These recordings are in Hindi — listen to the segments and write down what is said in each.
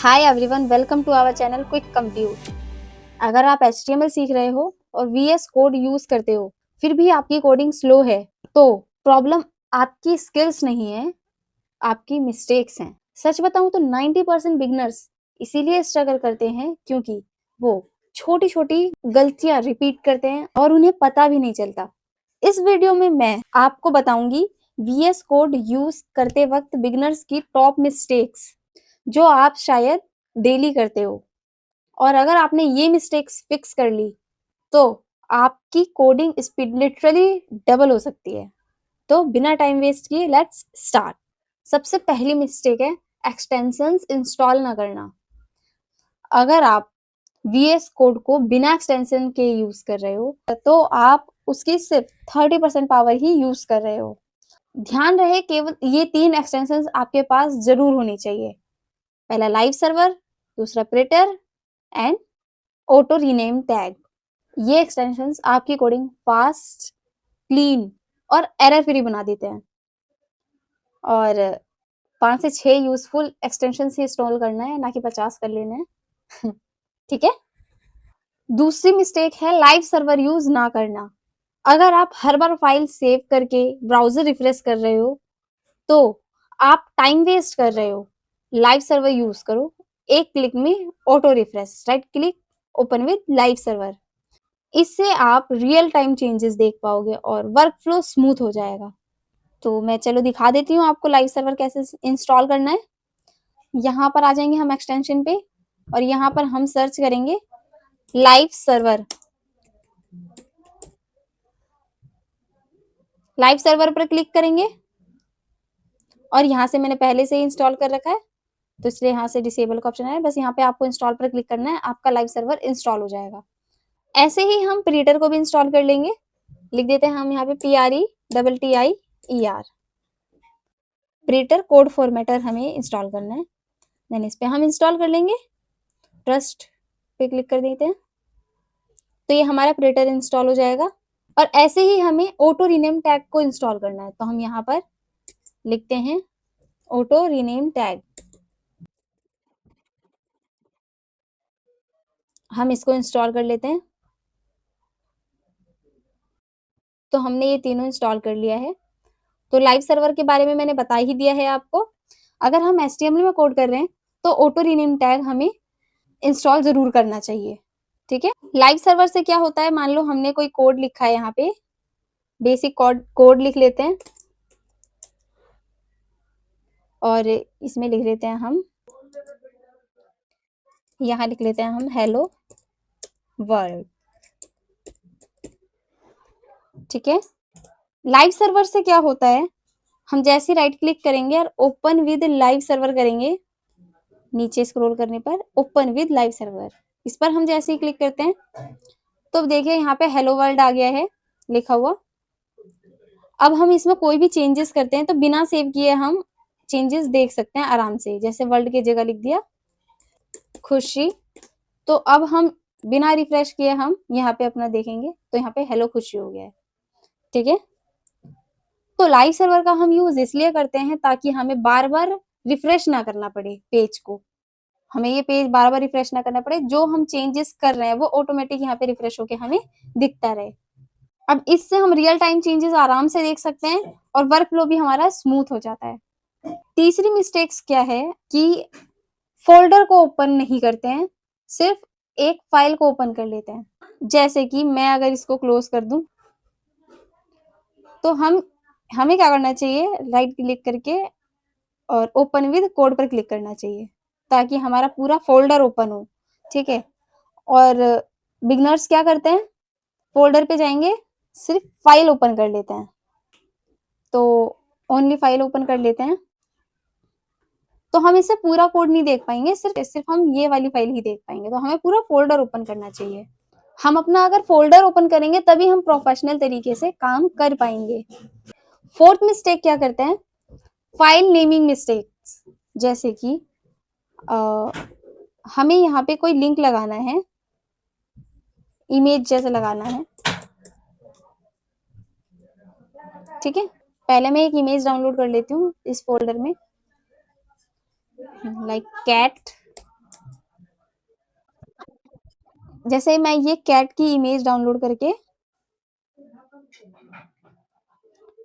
Hi everyone, welcome to our channel quick compute. अगर आप HTML सीख रहे हो और VS कोड यूज करते हो, फिर भी आपकी कोडिंग स्लो है, तो प्रॉब्लम आपकी स्किल्स नहीं है, आपकी मिस्टेक्स हैं। सच बताऊं तो 90% बिगनर्स इसीलिए स्ट्रगल करते हैं क्योंकि वो छोटी-छोटी गलतियां रिपीट करते हैं और उन्हें पता भी नहीं चलता। इस वीडियो में मैं आपको बताऊंगी VS कोड यूज करते वक्त बिगनर्स की टॉप मिस्टेक्स जो आप शायद डेली करते हो, और अगर आपने ये मिस्टेक्स फिक्स कर ली तो आपकी कोडिंग स्पीड लिटरली डबल हो सकती है। तो बिना टाइम वेस्ट किए लेट्स स्टार्ट। सबसे पहली मिस्टेक है एक्सटेंशंस इंस्टॉल ना करना। अगर आप VS कोड को बिना एक्सटेंशन के यूज कर रहे हो तो आप उसकी सिर्फ 30% पावर ही यूज कर रहे हो। ध्यान रहे केवल ये 3 एक्सटेंशंस आपके पास जरूर होनी चाहिए। पहला लाइव सर्वर, दूसरा printer and auto rename tag. ये एक्सटेंशंस आपकी कोडिंग फास्ट, क्लीन और एरर फ्री बना देते हैं। और 5 से 6 यूजफुल एक्सटेंशन ही इंस्टॉल करना है, ना कि 50 कर लेने हैं। ठीक है। दूसरी मिस्टेक है लाइव सर्वर यूज ना करना। अगर आप हर बार फाइल सेव करके ब्राउजर रिफ्रेश कर रहे हो तो आप टाइम वेस्ट कर रहे हो। लाइव सर्वर यूज करो। एक क्लिक में auto refresh, right click, open with live server. इससे आप रियल टाइम चेंजेस देख पाओगे और वर्क फ्लो स्मूथ हो जाएगा। तो मैं चलो दिखा देती हूँ आपको लाइव सर्वर कैसे इंस्टॉल करना है। यहाँ पर आ जाएंगे हम एक्सटेंशन पे और यहाँ पर हम सर्च करेंगे लाइव सर्वर। लाइव सर्वर पर क्लिक करेंगे और यहाँ से मैंने पहले से ही इंस्टॉल कर रखा है तो इसलिए यहाँ से डिसेबल का ऑप्शन है। बस यहाँ पे आपको इंस्टॉल पर क्लिक करना है, आपका लाइव सर्वर इंस्टॉल हो जाएगा। ऐसे ही हम प्रीटर को भी इंस्टॉल कर लेंगे। लिख देते हैं हम यहाँ पे PRETTIER। प्रीटर कोड फॉर्मेटर हमें इंस्टॉल करना है। देन इस पे हम इंस्टॉल कर लेंगे। ट्रस्ट पे क्लिक कर देते हैं तो ये हमारा प्रीटर इंस्टॉल हो जाएगा। और ऐसे ही हमें ऑटो रीनेम टैग को इंस्टॉल करना है तो हम यहाँ पर लिखते हैं ऑटो रीनेम टैग। हम इसको इंस्टॉल कर लेते हैं। तो हमने ये तीनों इंस्टॉल कर लिया है। तो लाइव सर्वर के बारे में मैंने बता ही दिया है आपको। अगर हम HTML में कोड कर रहे हैं तो ऑटो रीनेम टैग हमें इंस्टॉल जरूर करना चाहिए। ठीक है। लाइव सर्वर से क्या होता है, मान लो हमने कोई कोड लिखा है, यहाँ पे बेसिक कोड लिख लेते हैं और इसमें लिख लेते हैं हम, यहाँ लिख लेते हैं हम हेलो वर्ल्ड। ठीक है। लाइव सर्वर से क्या होता है, हम जैसे राइट क्लिक करेंगे और ओपन विद लाइव सर्वर करेंगे, नीचे स्क्रॉल करने पर ओपन विद लाइव सर्वर, इस पर हम जैसे ही क्लिक करते हैं तो देखिए यहाँ पे हेलो वर्ल्ड आ गया है लिखा हुआ। अब हम इसमें कोई भी चेंजेस करते हैं तो बिना सेव किए हम चेंजेस देख सकते हैं आराम से। जैसे वर्ल्ड की जगह लिख दिया खुशी, तो अब हम बिना रिफ्रेश किए हम यहाँ पे अपना देखेंगे तो यहाँ पे हेलो खुशी हो गया है। ठीक है। तो लाइव सर्वर का हम यूज इसलिए करते हैं ताकि हमें बार बार रिफ्रेश ना करना पड़े पेज को। हमें ये पेज बार बार रिफ्रेश ना करना पड़े, जो हम चेंजेस कर रहे हैं वो ऑटोमेटिक यहाँ पे रिफ्रेश होके हमें दिखता रहे। अब इससे हम रियल टाइम चेंजेस आराम से देख सकते हैं और वर्क फ्लो भी हमारा स्मूथ हो जाता है। तीसरी मिस्टेक्स क्या है कि फोल्डर को ओपन नहीं करते हैं, सिर्फ एक फाइल को ओपन कर लेते हैं। जैसे कि मैं अगर इसको क्लोज कर दूं तो हमें क्या करना चाहिए, राइट क्लिक करके और ओपन विद कोड पर क्लिक करना चाहिए ताकि हमारा पूरा फोल्डर ओपन हो। ठीक है। और बिगनर्स क्या करते हैं, फोल्डर पे जाएंगे, सिर्फ फाइल ओपन कर लेते हैं। तो ओनली फाइल ओपन कर लेते हैं तो हम इससे पूरा कोड नहीं देख पाएंगे, सिर्फ सिर्फ हम ये वाली फाइल ही देख पाएंगे। तो हमें पूरा फोल्डर ओपन करना चाहिए। हम अपना अगर फोल्डर ओपन करेंगे तभी हम प्रोफेशनल तरीके से काम कर पाएंगे। फोर्थ मिस्टेक क्या करते हैं, फाइल नेमिंग मिस्टेक्स। जैसे कि हमें यहाँ पे कोई लिंक लगाना है, इमेज जैसे लगाना है। ठीक है। पहले मैं एक इमेज डाउनलोड कर लेती हूँ इस फोल्डर में, लाइक कैट जैसे मैं ये कैट की इमेज डाउनलोड करके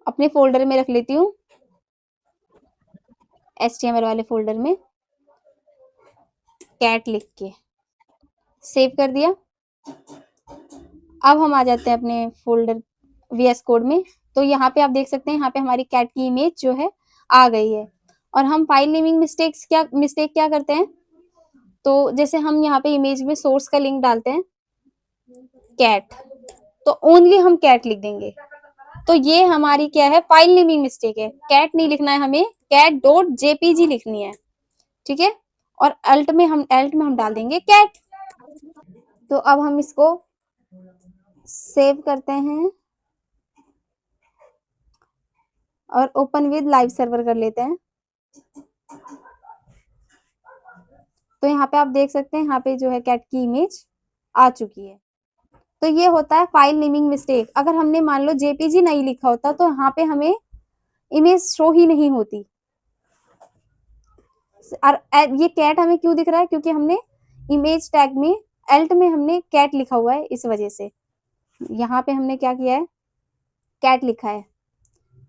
अपने फ़ोल्डर में रख लेती हूँ, HTML वाले फ़ोल्डर में कैट लिख के, सेव कर दिया। अब हम आ जाते हैं अपने फ़ोल्डर VS कोड में, तो यहाँ पे आप देख सकते हैं, यहाँ पे हमारी कैट की इमेज जो है आ गई है। और हम फाइल नेमिंग मिस्टेक क्या करते हैं, तो जैसे हम यहाँ पे इमेज में सोर्स का लिंक डालते हैं कैट, तो ओनली हम कैट लिख देंगे, तो ये हमारी क्या है, फाइल नेमिंग मिस्टेक है। कैट नहीं लिखना है हमें, कैट डॉट जेपीजी लिखनी है, ठीक है। और एल्ट में हम डाल देंगे कैट। तो अब हम इसको सेव करते हैं और ओपन विद लाइव सर्वर कर लेते हैं। तो यहाँ पे आप देख सकते हैं, यहाँ पे जो है कैट की इमेज आ चुकी है। तो ये होता है फाइल नेमिंग मिस्टेक। अगर हमने मान लो जेपीजी नहीं लिखा होता तो यहाँ पे हमें इमेज शो ही नहीं होती। और ये कैट हमें क्यों दिख रहा है, क्योंकि हमने इमेज टैग में एल्ट में हमने कैट लिखा हुआ है, इस वजह से यहाँ पे हमने क्या किया है, कैट लिखा है।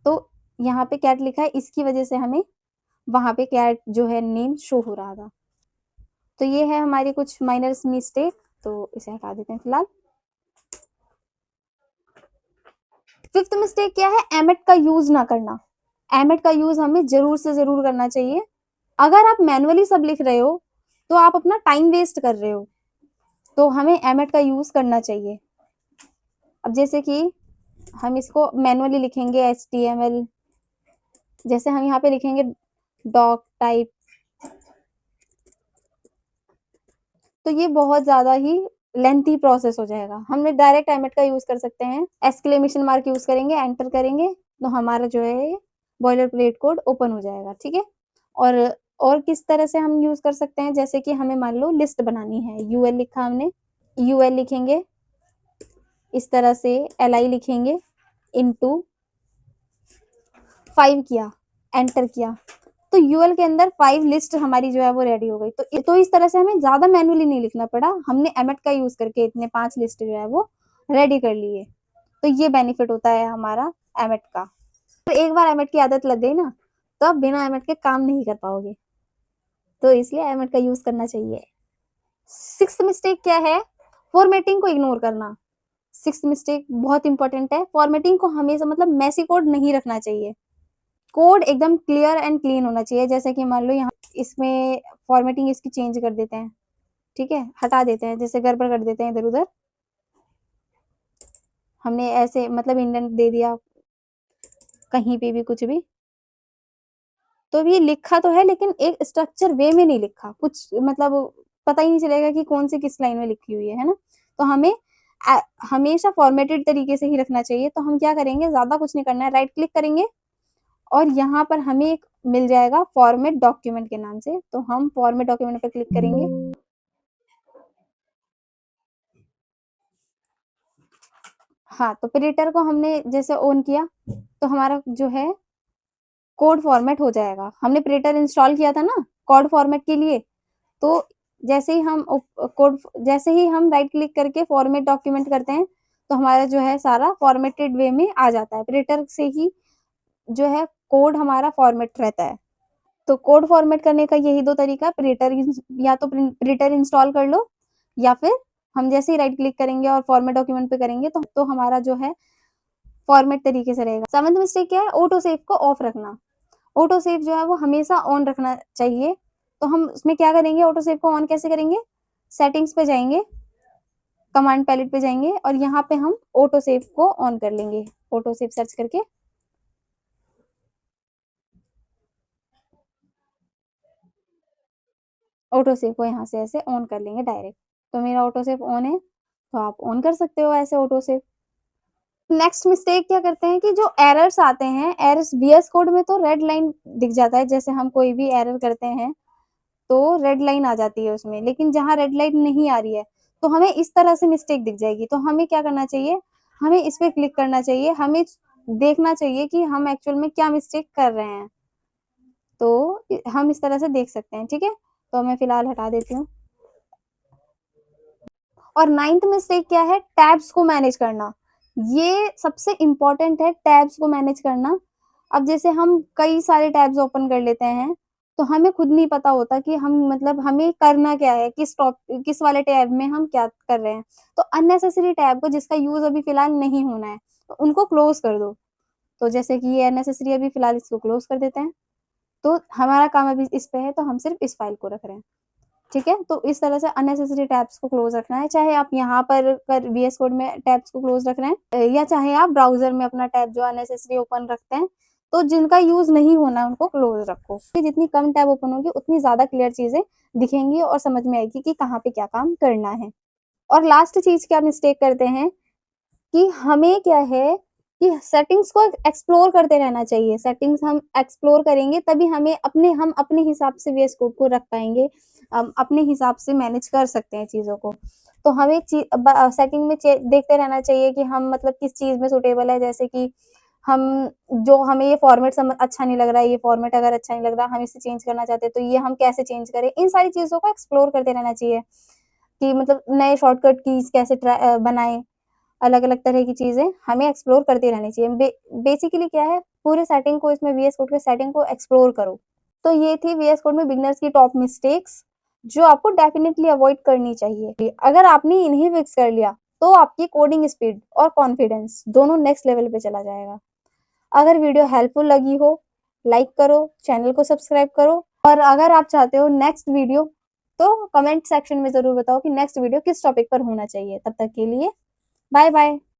तो यहाँ पे कैट लिखा है, इसकी वजह से हमें वहां पे कैट जो है नेम शो हो रहा था। तो ये है हमारी कुछ माइनर मिस्टेक, तो इसे हटा देते हैं फिलहाल। फिफ्थ मिस्टेक क्या है, एमेट का यूज ना करना। एमेट का यूज हमें जरूर से जरूर करना चाहिए। अगर आप मैनुअली सब लिख रहे हो तो आप अपना टाइम वेस्ट कर रहे हो, तो हमें एमेट का यूज करना चाहिए। अब जैसे कि हम इसको मैनुअली लिखेंगे HTML, जैसे हम यहाँ पे लिखेंगे डॉक टाइप, तो ये बहुत ज्यादा ही लेंथी प्रोसेस हो जाएगा। हमने डायरेक्ट एमेट का यूज कर सकते हैं, एक्सक्लेमेशन मार्क यूज करेंगे, एंटर करेंगे, तो हमारा जो है बॉयलर प्लेट कोड ओपन हो जाएगा, ठीक है। और किस तरह से हम यूज कर सकते हैं, जैसे कि हमें मान लो लिस्ट बनानी है, यूएल लिखा हमने, यूएल लिखेंगे इस तरह से, li लिखेंगे, इनटू 5 किया, एंटर किया, तो यूएल के अंदर 5 लिस्ट हमारी जो है वो रेडी हो गई। तो इस तरह से हमें ज्यादा मैनुअली नहीं लिखना पड़ा, हमने एमेट का यूज करके इतने 5 लिस्ट जो है वो रेडी कर लिए। तो ये बेनिफिट होता है हमारा एमेट का। तो एक बार एमेट की आदत लग गई ना, तो आप बिना एमेट के काम नहीं कर पाओगे, तो इसलिए एमेट का यूज करना चाहिए। सिक्स्थ मिस्टेक क्या है, फॉर्मेटिंग को इग्नोर करना। सिक्स्थ मिस्टेक बहुत इंपॉर्टेंट है, फॉर्मेटिंग को हमेशा, मतलब मैसी कोड नहीं रखना चाहिए। कोड एकदम क्लियर एंड क्लीन होना चाहिए। जैसे कि मान लो यहाँ इसमें फॉर्मेटिंग इसकी चेंज कर देते हैं, ठीक है, हटा देते हैं, जैसे गड़बड़ कर देते हैं इधर उधर, हमने ऐसे मतलब इंडेंट दे दिया कहीं पे भी कुछ भी, तो भी लिखा तो है लेकिन एक स्ट्रक्चर वे में नहीं लिखा, कुछ मतलब पता ही नहीं चलेगा कि कौन सी किस लाइन में लिखी हुई है ना। तो हमें हमेशा फॉर्मेटेड तरीके से ही रखना चाहिए। तो हम क्या करेंगे, ज्यादा कुछ नहीं करना है, राइट क्लिक करेंगे और यहाँ पर हमें एक मिल जाएगा फॉर्मेट डॉक्यूमेंट के नाम से, तो हम फॉर्मेट डॉक्यूमेंट पर क्लिक करेंगे। हाँ, तो प्रिंटर को हमने जैसे ऑन किया तो हमारा जो है कोड फॉर्मेट हो जाएगा। हमने प्रिंटर इंस्टॉल किया था ना कोड फॉर्मेट के लिए, तो जैसे ही हम राइट क्लिक करके फॉर्मेट डॉक्यूमेंट करते हैं तो हमारा जो है सारा फॉर्मेटेड वे में आ जाता है। प्रिंटर से ही जो है कोड हमारा फॉर्मेट रहता है। तो कोड फॉर्मेट करने का यही दो तरीका, प्रिंटर या तो प्रिंटर इंस्टॉल कर लो, या फिर हम जैसे ही राइट क्लिक करेंगे और फॉर्मेट डॉक्यूमेंट पे करेंगे तो हमारा जो है फॉर्मेट तरीके से रहेगा। सेवंथ मिस्टेक क्या है, ऑटो सेव को ऑफ रखना। ऑटो सेव जो है वो हमेशा ऑन रखना चाहिए। तो हम उसमें क्या करेंगे, ऑटो सेव को ऑन कैसे करेंगे, सेटिंग्स पे जाएंगे, कमांड पैलेट पे जाएंगे और यहाँ पे हम ऑटो सेव को ऑन कर लेंगे। ऑटो सेव सर्च करके ऑटो सेव को यहाँ से ऐसे ऑन कर लेंगे डायरेक्ट। तो मेरा ऑटो सेव ऑन है, तो आप ऑन कर सकते हो ऐसे ऑटो सेव। नेक्स्ट मिस्टेक क्या करते हैं कि जो एरर्स आते हैं, एरर्स VS कोड में तो रेड लाइन दिख जाता है, जैसे हम कोई भी एरर करते हैं तो रेड लाइन आ जाती है उसमें, लेकिन जहाँ रेड लाइन नहीं आ रही है तो हमें इस तरह से मिस्टेक दिख जाएगी। तो हमें क्या करना चाहिए, हमें इस पे क्लिक करना चाहिए, हमें देखना चाहिए कि हम एक्चुअल में क्या मिस्टेक कर रहे हैं। तो हम इस तरह से देख सकते हैं, ठीक है। तो मैं फिलहाल हटा देती हूँ। और 9th मिस्टेक क्या है, टैब्स को मैनेज करना। ये सबसे इम्पोर्टेंट है, टैब्स को मैनेज करना। अब जैसे हम कई सारे टैब्स ओपन कर लेते हैं, तो हमें खुद नहीं पता होता कि हम मतलब हमें करना क्या है, किस वाले टैब में हम क्या कर रहे हैं। तो अननेसेसरी टैब को जिसका यूज़ अभी फ़िलहाल नहीं होना है, तो उनको क्लोज़ कर दो। तो जैसे कि ये अननेसेसरी अभी फ़िलहाल इसको क्लोज़ कर देते हैं। तो हमारा काम अभी इस पे है, तो हम सिर्फ़ इस फ़ाइल को रख रहे हैं। ठीक है? तो इस तरह से अननेसेसरी टैब्स को क्लोज़ रखना है, चाहे आप यहाँ पर वीएस कोड में टैब्स को क्लोज़ रख रहे हैं या चाहे आप ब्राउज़र में अपना टैब जो अननेसेसरी ओपन रखते हैं, तो जिनका यूज़ नहीं होना है उनको क्लोज़ रखो। जितनी कम टैब ओपन होगी उतनी ज़्यादा क्लियर चीज़ें दिखेंगी और समझ में आएगी कि कहाँ पे क्या काम करना है। और लास्ट चीज़ क्या मिस्टेक करते हैं कि हमें क्या है कि सेटिंग्स को एक्सप्लोर करते रहना चाहिए। सेटिंग्स हम एक्सप्लोर करेंगे तभी हम अपने हिसाब से वीएस कोड को रख पाएँगे। अपने हिसाब से मैनेज कर सकते हैं चीज़ों को। तो हमें सेटिंग में देखते रहना चाहिए कि हम मतलब किस चीज़ में सूटेबल है, जैसे कि हम जो हमें ये फॉर्मेट अच्छा नहीं लग रहा है, ये फॉर्मेट अगर अच्छा नहीं लग रहा, हम इसे चेंज करना चाहते हैं, तो ये हम कैसे चेंज करें? इन सारी चीज़ों को एक्सप्लोर करते रहना चाहिए कि मतलब नए शॉर्टकट कीज़ कैसे बनाएँ। अलग-अलग तरह की चीज़ें हमें एक्सप्लोर करती रहनी चाहिए। बेसिकली क्या है, पूरे सेटिंग को इसमें वीएस कोड के सेटिंग को एक्सप्लोर करो। तो ये थी वीएस कोड में बिगिनर्स की टॉप मिस्टेक्स, जो आपको डेफिनिटली अवॉइड करनी चाहिए। अगर आपने इन्हें फिक्स कर लिया, तो आपकी कोडिंग स्पीड और कॉन्फिडेंस दोनों नेक्स्ट लेवल पे चला जाएगा। अगर वीडियो हेल्पफुल लगी हो, लाइक करो, चैनल को सब्सक्राइब करो और अगर आप चाहते हो नेक्स्ट वीडियो, तो कमेंट सेक्शन में ज़रूर बताओ कि नेक्स्ट वीडियो किस टॉपिक पर होना चाहिए। तब तक के लिए बाय बाय।